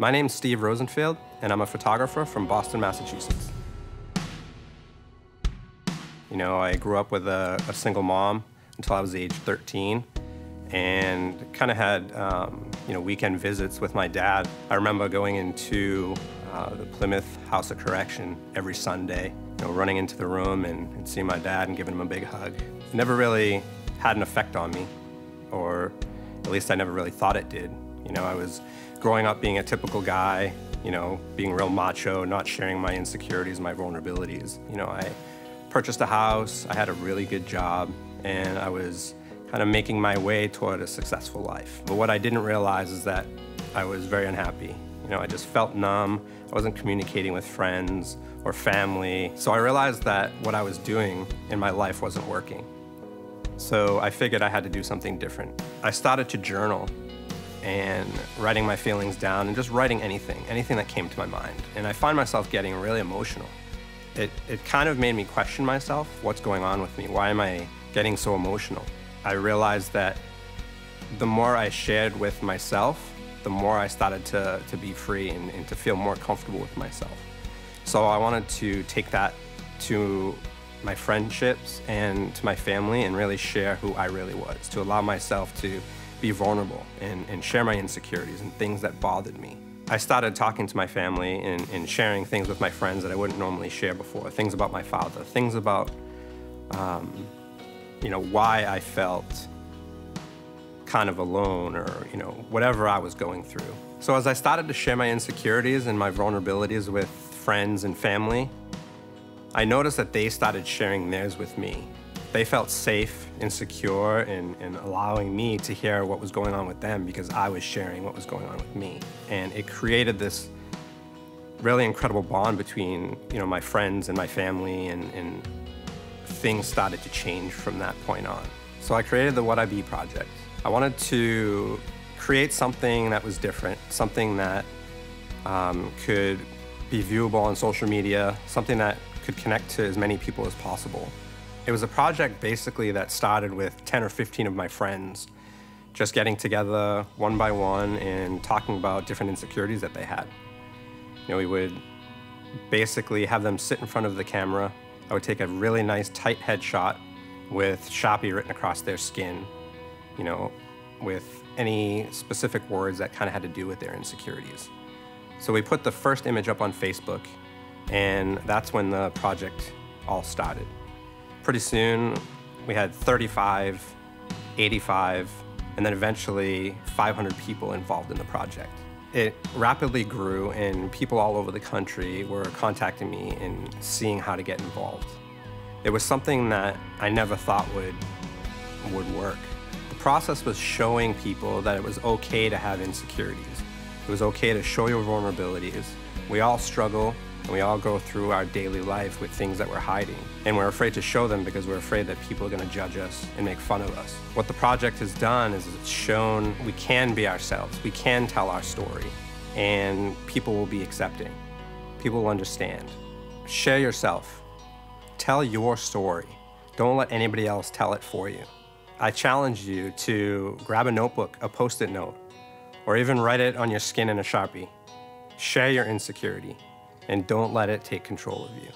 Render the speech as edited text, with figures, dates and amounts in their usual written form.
My name's Steve Rosenfield, and I'm a photographer from Boston, Massachusetts. You know, I grew up with a single mom until I was age 13, and kind of had weekend visits with my dad. I remember going into the Plymouth House of Correction every Sunday, running into the room and seeing my dad and giving him a big hug. It never really had an effect on me, or at least I never really thought it did. I was growing up being a typical guy, being real macho, not sharing my insecurities, my vulnerabilities. I purchased a house, I had a really good job, and I was kind of making my way toward a successful life. But what I didn't realize is that I was very unhappy. I just felt numb. I wasn't communicating with friends or family. So I realized that what I was doing in my life wasn't working. So I figured I had to do something different. I started to journal and writing my feelings down and just writing anything that came to my mind. And I find myself getting really emotional. It kind of made me question myself, what's going on with me? Why am I getting so emotional? I realized that the more I shared with myself, the more I started to be free and to feel more comfortable with myself. So I wanted to take that to my friendships and to my family and really share who I really was, to allow myself to be vulnerable and share my insecurities and things that bothered me. I started talking to my family and sharing things with my friends that I wouldn't normally share before, things about my father, things about why I felt kind of alone, or whatever I was going through. So as I started to share my insecurities and my vulnerabilities with friends and family, I noticed that they started sharing theirs with me. They felt safe and secure in allowing me to hear what was going on with them because I was sharing what was going on with me. And it created this really incredible bond between my friends and my family, and things started to change from that point on. So I created the What I Be project. I wanted to create something that was different, something that could be viewable on social media, something that could connect to as many people as possible. It was a project basically that started with 10 or 15 of my friends just getting together one by one and talking about different insecurities that they had. We would basically have them sit in front of the camera. I would take a really nice tight headshot with Sharpie written across their skin, with any specific words that kind of had to do with their insecurities. So we put the first image up on Facebook, and that's when the project all started. Pretty soon, we had 35, 85, and then eventually 500 people involved in the project. It rapidly grew, and people all over the country were contacting me and seeing how to get involved. It was something that I never thought would work. The process was showing people that it was okay to have insecurities. It was okay to show your vulnerabilities. We all struggle, and we all go through our daily life with things that we're hiding. And we're afraid to show them because we're afraid that people are going to judge us and make fun of us. What the project has done is it's shown we can be ourselves. We can tell our story, and people will be accepting. People will understand. Share yourself. Tell your story. Don't let anybody else tell it for you. I challenge you to grab a notebook, a Post-it note, or even write it on your skin in a Sharpie. Share your insecurity, and don't let it take control of you.